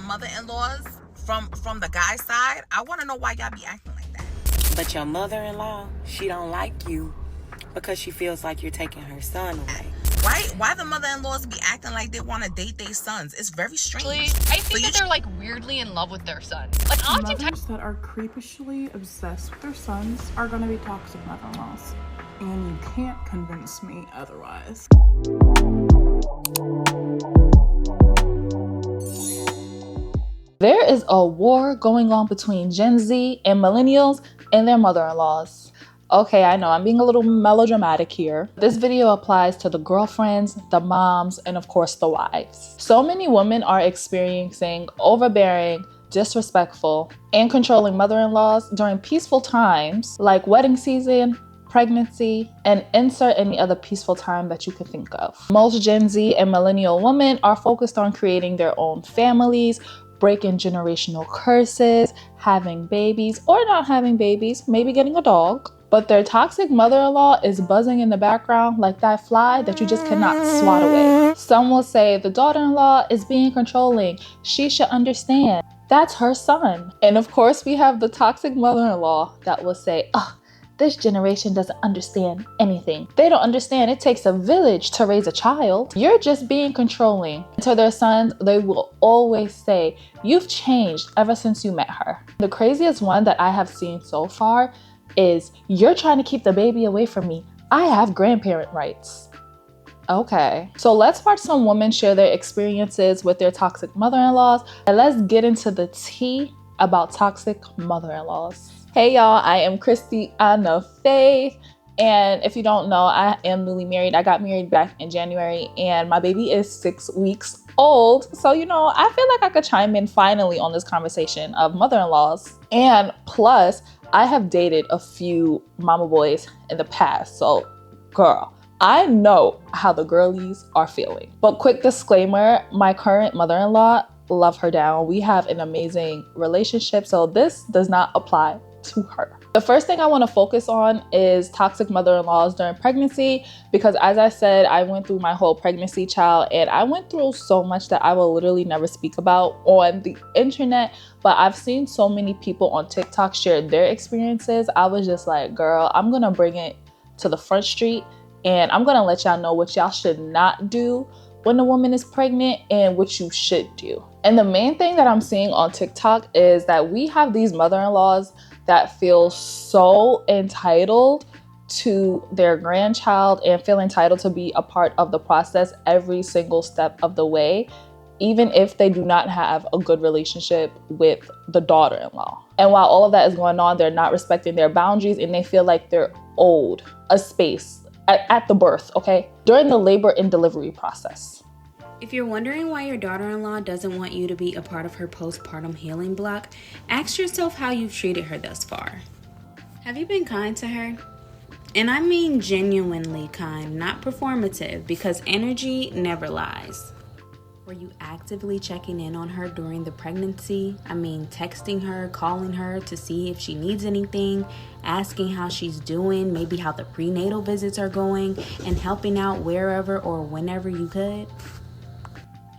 mother-in-laws from the guy's side, I want to know why y'all be acting like that. But your mother-in-law, she don't like you because she feels like you're taking her son away. Why the mother-in-laws be acting like they want to date their sons? It's very strange. I think that they're like weirdly in love with their son. Like mothers that are creepishly obsessed with their sons are going to be toxic mother-in-laws, and you can't convince me otherwise. There is a war going on between Gen Z and millennials and their mother-in-laws. Okay, I know I'm being a little melodramatic here. This video applies to the girlfriends, the moms, and of course the wives. So many women are experiencing overbearing, disrespectful, and controlling mother-in-laws during peaceful times like wedding season, pregnancy, and insert any other peaceful time that you could think of. Most Gen Z and millennial women are focused on creating their own families, breaking generational curses, having babies or not having babies, maybe getting a dog. But their toxic mother-in-law is buzzing in the background like that fly that you just cannot swat away. Some will say the daughter-in-law is being controlling. She should understand. That's her son. And of course, we have the toxic mother-in-law that will say, this generation doesn't understand anything. They don't understand it takes a village to raise a child. You're just being controlling. To their sons, they will always say, you've changed ever since you met her. The craziest one that I have seen so far is, you're trying to keep the baby away from me. I have grandparent rights. Okay, so let's watch some women share their experiences with their toxic mother-in-laws, and let's get into the tea about toxic mother-in-laws. Hey y'all, I am Christiana Faith, and if you don't know, I am newly married. I got married back in January, and my baby is 6 weeks old. So, I feel like I could chime in finally on this conversation of mother-in-laws. And plus, I have dated a few mama boys in the past. So, girl, I know how the girlies are feeling. But quick disclaimer, my current mother-in-law, love her down. We have an amazing relationship. So this does not apply to her. The first thing I want to focus on is toxic mother-in-laws during pregnancy, because as I said, I went through my whole pregnancy child, and I went through so much that I will literally never speak about on the internet. But I've seen so many people on TikTok share their experiences. I was just like, girl, I'm gonna bring it to the front street, and I'm gonna let y'all know what y'all should not do when a woman is pregnant and what you should do. And the main thing that I'm seeing on TikTok is that we have these mother-in-laws that feel so entitled to their grandchild and feel entitled to be a part of the process every single step of the way, even if they do not have a good relationship with the daughter-in-law. And while all of that is going on, they're not respecting their boundaries, and they feel like they're owed a space at the birth, okay? During the labor and delivery process. If you're wondering why your daughter-in-law doesn't want you to be a part of her postpartum healing block, ask yourself how you've treated her thus far. Have you been kind to her? And I mean genuinely kind, not performative, because energy never lies. Were you actively checking in on her during the pregnancy? I mean, texting her, calling her to see if she needs anything, asking how she's doing, maybe how the prenatal visits are going, and helping out wherever or whenever you could?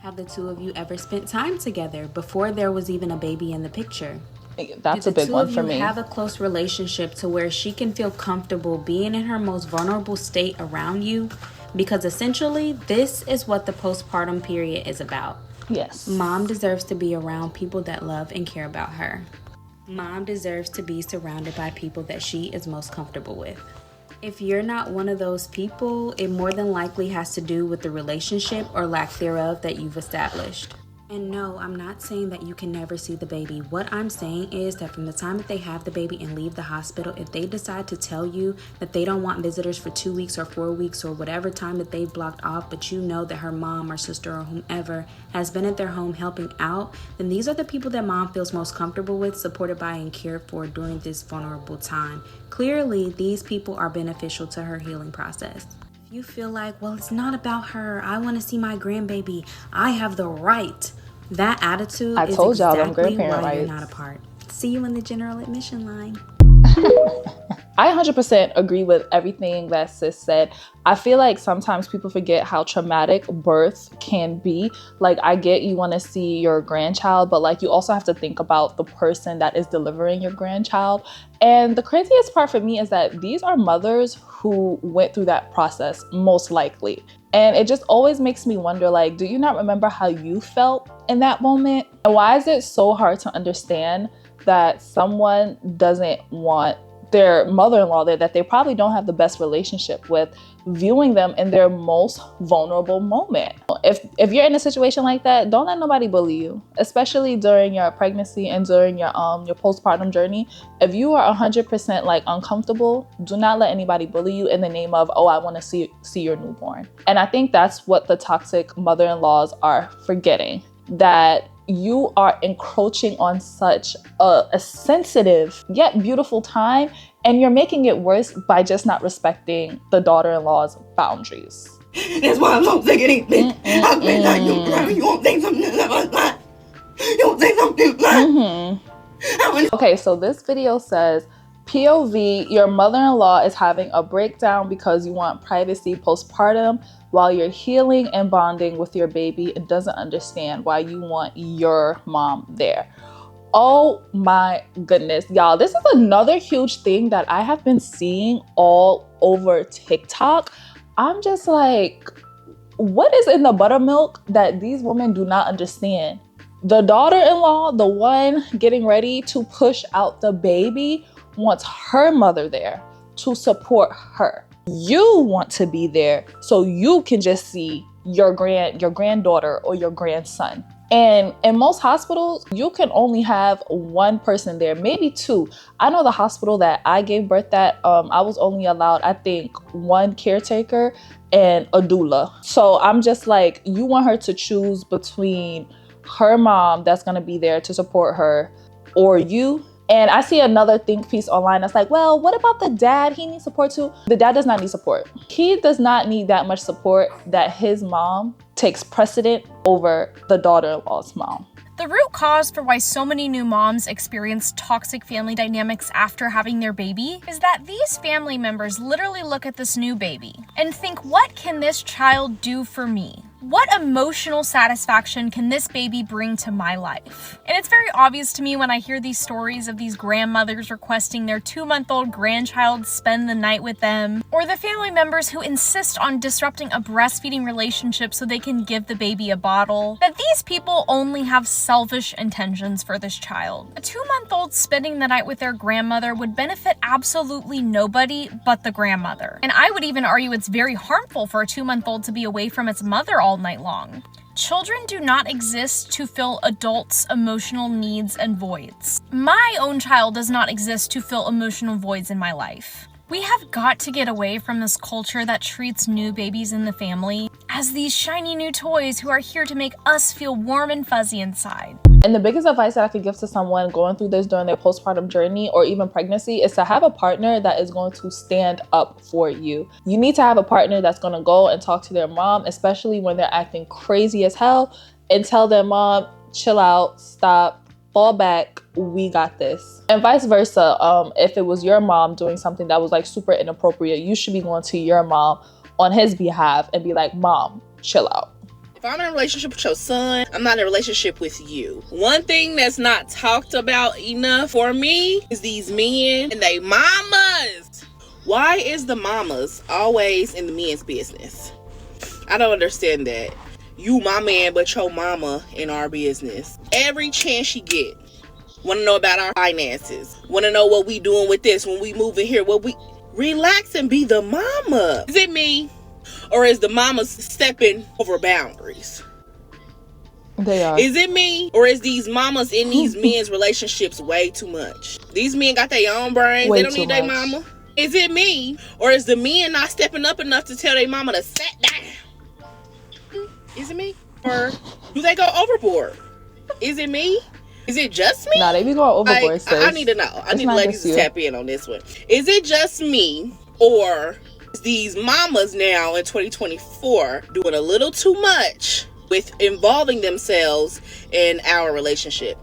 Have the two of you ever spent time together before there was even a baby in the picture? That's a big one for me. Do the two of you have a close relationship to where she can feel comfortable being in her most vulnerable state around you? Because essentially, this is what the postpartum period is about. Yes. Mom deserves to be around people that love and care about her. Mom deserves to be surrounded by people that she is most comfortable with. If you're not one of those people, it more than likely has to do with the relationship or lack thereof that you've established. And no, I'm not saying that you can never see the baby. What I'm saying is that from the time that they have the baby and leave the hospital, if they decide to tell you that they don't want visitors for 2 weeks or 4 weeks or whatever time that they've blocked off, but you know that her mom or sister or whomever has been at their home helping out, then these are the people that mom feels most comfortable with, supported by, and cared for during this vulnerable time. Clearly, these people are beneficial to her healing process. If you feel like, well, it's not about her, I want to see my grandbaby, I have the right. That attitude is exactly why you're not a part. See you in the general admission line. I 100% agree with everything that sis said. I feel like sometimes people forget how traumatic birth can be. Like, I get you want to see your grandchild, but like you also have to think about the person that is delivering your grandchild. And the craziest part for me is that these are mothers who went through that process, most likely. And it just always makes me wonder, like, do you not remember how you felt in that moment? And why is it so hard to understand that someone doesn't want their mother-in-law there, that they probably don't have the best relationship with, viewing them in their most vulnerable moment? If you're in a situation like that, don't let nobody bully you, especially during your pregnancy and during your postpartum journey. If you are 100% like uncomfortable, do not let anybody bully you in the name of, oh, I want to see your newborn. And I think that's what the toxic mother-in-laws are forgetting, that you are encroaching on such a sensitive yet beautiful time, and you're making it worse by just not respecting the daughter-in-law's boundaries. That's why I'm so sick of anything. I've been like, you won't say something like that. You won't say something like that. Okay, so this video says, POV, your mother-in-law is having a breakdown because you want privacy postpartum while you're healing and bonding with your baby and doesn't understand why you want your mom there. Oh my goodness, y'all. This is another huge thing that I have been seeing all over TikTok. I'm just like, what is in the buttermilk that these women do not understand? The daughter-in-law, the one getting ready to push out the baby, wants her mother there to support her. You want to be there so you can just see your granddaughter or your grandson. And in most hospitals, you can only have one person there, maybe two. I know the hospital that I gave birth at, I was only allowed, I think, one caretaker and a doula. So I'm just like, you want her to choose between her mom that's gonna be there to support her or you. And I see another think piece online that's like, well, what about the dad? He needs support too. The dad does not need support. He does not need that much support that his mom takes precedent over the daughter-in-law's mom. The root cause for why so many new moms experience toxic family dynamics after having their baby is that these family members literally look at this new baby and think, what can this child do for me? What emotional satisfaction can this baby bring to my life? And it's very obvious to me when I hear these stories of these grandmothers requesting their 2-month-old grandchild spend the night with them, or the family members who insist on disrupting a breastfeeding relationship so they can give the baby a bottle, that these people only have selfish intentions for this child. A 2-month-old spending the night with their grandmother would benefit absolutely nobody but the grandmother. And I would even argue it's very harmful for a 2-month-old to be away from its mother all night long. Children do not exist to fill adults' emotional needs and voids. My own child does not exist to fill emotional voids in my life. We have got to get away from this culture that treats new babies in the family as these shiny new toys who are here to make us feel warm and fuzzy inside. And the biggest advice that I could give to someone going through this during their postpartum journey or even pregnancy is to have a partner that is going to stand up for you. You need to have a partner that's going to go and talk to their mom, especially when they're acting crazy as hell, and tell their mom, chill out, stop, fall back, we got this. And vice versa. If it was your mom doing something that was like super inappropriate, you should be going to your mom on his behalf and be like, Mom, chill out. If I'm in a relationship with your son, I'm not in a relationship with you. One thing that's not talked about enough for me is these men and they mamas. Why is the mamas always in the men's business? I don't understand that. You my man, but your mama in our business. Every chance she get. Want to know about our finances. Want to know what we doing with this when we move in here. Relax and be the mama. Is it me? Or is the mamas stepping over boundaries? They are. Is it me? Or is these mamas in these men's relationships way too much? These men got their own brains. They don't need their mama. Is it me? Or is the men not stepping up enough to tell their mama to sit down? Is it me? Or do they go overboard? Is it me? Is it just me? Nah, they be going overboard, sis. I need to know. I need the ladies to tap in on this one. Is it just me? Or is these mamas now in 2024 doing a little too much with involving themselves in our relationship?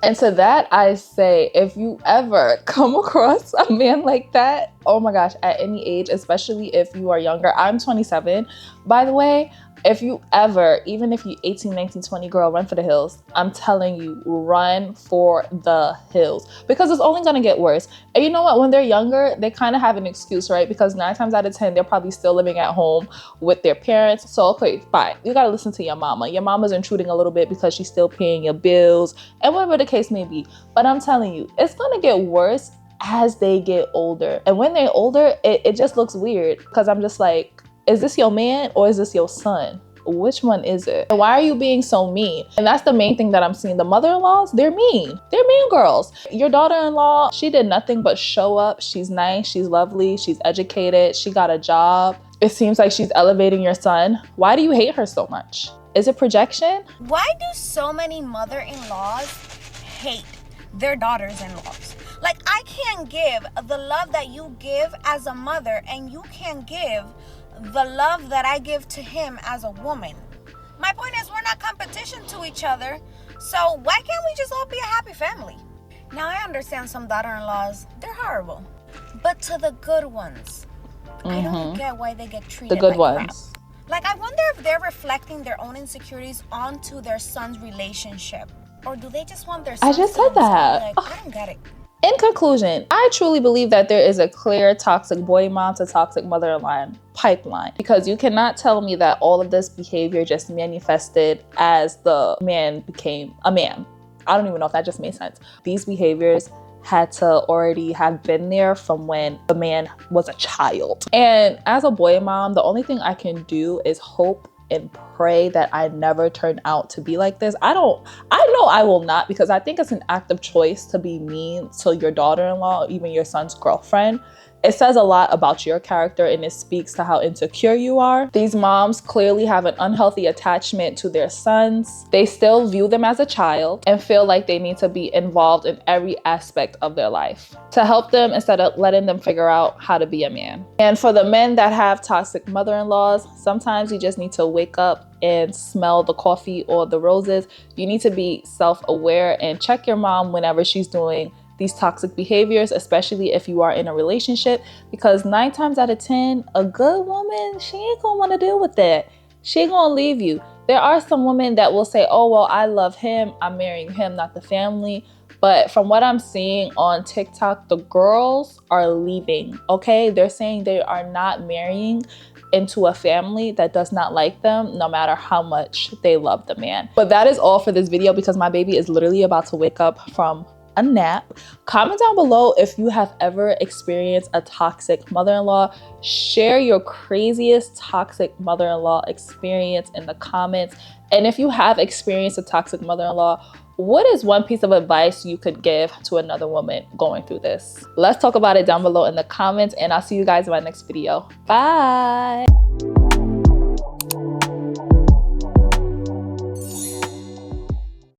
And to that, I say, if you ever come across a man like that, oh my gosh, at any age, especially if you are younger, I'm 27, by the way, if you ever, even if you 18, 19, 20, girl, run for the hills. I'm telling you, run for the hills, because it's only gonna get worse. And you know what? When they're younger, they kind of have an excuse, right? Because 9 times out of 10, they're probably still living at home with their parents. So, okay, fine. You gotta listen to your mama. Your mama's intruding a little bit because she's still paying your bills and whatever the case may be. But I'm telling you, it's gonna get worse as they get older. And when they're older, it just looks weird, because I'm just like, is this your man or is this your son? Which one is it? And why are you being so mean? And that's the main thing that I'm seeing. The mother-in-laws, they're mean. They're mean girls. Your daughter-in-law, she did nothing but show up. She's nice, she's lovely, she's educated, she got a job. It seems like she's elevating your son. Why do you hate her so much? Is it projection? Why do so many mother-in-laws hate their daughters-in-laws? Like, I can't give the love that you give as a mother, and you can't give the love that I give to him as a woman. My point is, we're not competition to each other, so why can't we just all be a happy family? Now, I understand some daughter-in-laws, they're horrible, but to the good ones, I don't get why they get treated The good like ones. crap. Like, I wonder if they're reflecting their own insecurities onto their son's relationship, or do they just want their son I just to said that. like, I don't get it. In conclusion, I truly believe that there is a clear toxic boy mom to toxic mother-in-law pipeline, because you cannot tell me that all of this behavior just manifested as the man became a man. I don't even know if that just made sense. These behaviors had to already have been there from when the man was a child. And as a boy mom, the only thing I can do is hope and pray that I never turn out to be like this. I know I will not, because I think it's an act of choice to be mean to your daughter-in-law, even your son's girlfriend. It says a lot about your character, and it speaks to how insecure you are. These moms clearly have an unhealthy attachment to their sons. They still view them as a child and feel like they need to be involved in every aspect of their life to help them instead of letting them figure out how to be a man. And for the men that have toxic mother-in-laws, sometimes you just need to wake up and smell the coffee or the roses. You need to be self-aware and check your mom whenever she's doing these toxic behaviors, especially if you are in a relationship, because 9 times out of 10, a good woman, she ain't gonna want to deal with that. She ain't gonna leave you. There are some women that will say, oh, well, I love him, I'm marrying him, not the family. But from what I'm seeing on TikTok, the girls are leaving, okay? They're saying they are not marrying into a family that does not like them, no matter how much they love the man. But that is all for this video, because my baby is literally about to wake up from a nap. Comment down below if you have ever experienced a toxic mother-in-law. Share your craziest toxic mother-in-law experience in the comments. And if you have experienced a toxic mother-in-law, what is one piece of advice you could give to another woman going through this? Let's talk about it down below in the comments, and I'll see you guys in my next video. Bye.